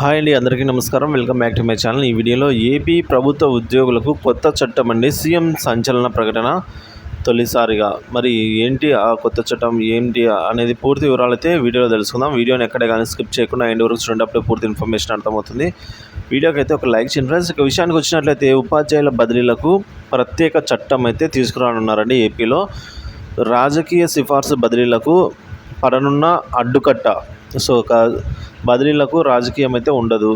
Hi అండి, అందరికీ నమస్కారం. Welcome back to my channel. ఈ వీడియోలో ఏపీ ప్రభుత్వ ఉద్యోగులకు కొత్త చట్టం అండి. సీఎం సంచలన ప్రకటన తొలిసారిగా. మరి ఏంటి ఆ కొత్త చట్టం ఏంటి అనేది పూర్తి వివరాలు అయితే వీడియోలో తెలుసుకుందాం. వీడియోని ఎక్కడ కానీ స్కిప్ చేయకుండా ఎండ్ వరకు చూడేటప్పుడు పూర్తి ఇన్ఫర్మేషన్ అర్థమవుతుంది. వీడియోకి అయితే ఒక లైక్ చేయండి ఫ్రెండ్స్. ఇక విషయానికి వచ్చినట్లయితే ఉపాధ్యాయుల బదిలీలకు ప్రత్యేక చట్టం అయితే తీసుకురానున్నారండి. ఏపీలో రాజకీయ సిఫార్సు బదిలీలకు పడనున్న అడ్డుకట్ట. సో బదిలీలకు రాజకీయం అయితే ఉండదు.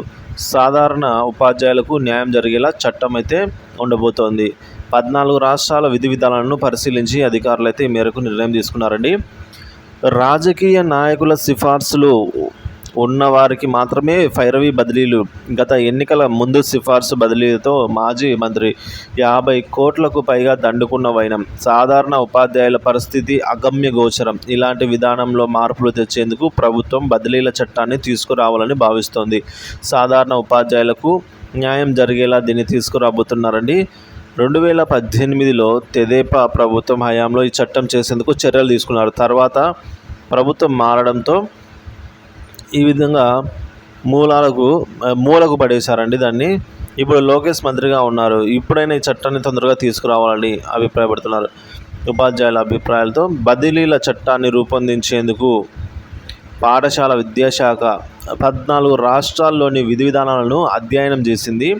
సాధారణ ఉపాధ్యాయులకు న్యాయం జరిగేలా చట్టం అయితే ఉండబోతోంది. 14 రాష్ట్రాల విధి విధానాలను పరిశీలించి అధికారులు అయితే ఈ మేరకు నిర్ణయం తీసుకున్నారండి. రాజకీయ నాయకుల సిఫార్సులు ఉన్నవారికి మాత్రమే ఫైరవీ బదిలీలు. గత ఎన్నికల ముందు సిఫార్సు బదిలీలతో మాజీ మంత్రి 50 కోట్లకు పైగా దండుకున్న వైనం. సాధారణ ఉపాధ్యాయుల పరిస్థితి అగమ్య గోచరం. ఇలాంటి విధానంలో మార్పులు తెచ్చేందుకు ప్రభుత్వం బదిలీల చట్టాన్ని తీసుకురావాలని భావిస్తోంది. సాధారణ ఉపాధ్యాయులకు న్యాయం జరిగేలా దీన్ని తీసుకురాబోతున్నారండి. 2018లో తెదేపా ప్రభుత్వం హయాంలో ఈ చట్టం చేసేందుకు చర్యలు తీసుకున్నారు. తర్వాత ప్రభుత్వం మారడంతో ఈ విధంగా మూలకు పడేశారండి దాన్ని. ఇప్పుడు లోకేష్ మంత్రిగా ఉన్నారు. ఇప్పుడైనా ఈ చట్టాన్ని తొందరగా తీసుకురావాలని అభిప్రాయపడుతున్నారు. ఉపాధ్యాయుల అభిప్రాయాలతో బదిలీల చట్టాన్ని రూపొందించేందుకు పాఠశాల విద్యాశాఖ 14 రాష్ట్రాల్లోని విధి విధానాలను అధ్యయనం చేసింది.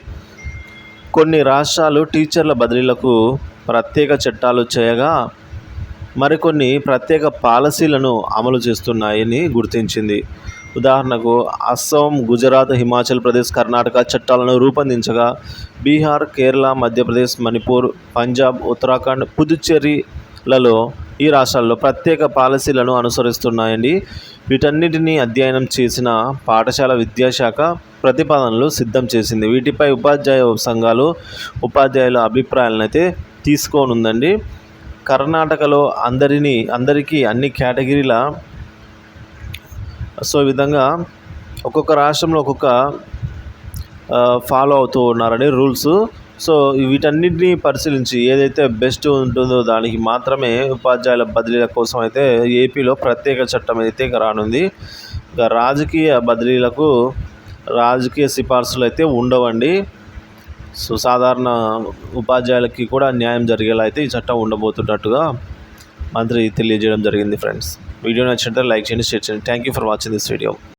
కొన్ని రాష్ట్రాలు టీచర్ల బదిలీలకు ప్రత్యేక చట్టాలు చేయగా మరికొన్ని ప్రత్యేక పాలసీలను అమలు చేస్తున్నాయని గుర్తించింది. ఉదాహరణకు అస్సాం, గుజరాత్, హిమాచల్ ప్రదేశ్, కర్ణాటక చట్టాలను రూపొందించగా బీహార్, కేరళ, మధ్యప్రదేశ్, మణిపూర్, పంజాబ్, ఉత్తరాఖండ్, పుదుచ్చేరిలలో ఈ రాష్ట్రాల్లో ప్రత్యేక పాలసీలను అనుసరిస్తున్నాయండి. వీటన్నిటిని అధ్యయనం చేసిన పాఠశాల విద్యాశాఖ ప్రతిపాదనలు సిద్ధం చేసింది. వీటిపై ఉపాధ్యాయ సంఘాలు ఉపాధ్యాయుల అభిప్రాయాలను అయితే తీసుకోనుందండి. కర్ణాటకలో అందరికీ అన్ని కేటగిరీల ఈ విధంగా ఒక్కొక్క రాష్ట్రంలో ఒక్కొక్క ఫాలో అవుతూ ఉన్నారని రూల్స్. సో వీటన్నిటిని పరిశీలించి ఏదైతే బెస్ట్ ఉంటుందో దానికి మాత్రమే ఉపాధ్యాయుల బదిలీల కోసం అయితే ఏపీలో ప్రత్యేక చట్టం అయితే రానుంది. ఇక రాజకీయ బదిలీలకు రాజకీయ సిఫార్సులు అయితే ఉండవండి. సో సాధారణ ఉపాధ్యాయులకి కూడా న్యాయం జరిగేలా అయితే ఈ చట్టం ఉండబోతున్నట్టుగా మంత్రి తెలియజేయడం జరిగింది. ఫ్రెండ్స్, వీడియో నచ్చినట్లయితే లైక్ చేయండి, షేర్ చేయండి. Thank you for watching this video.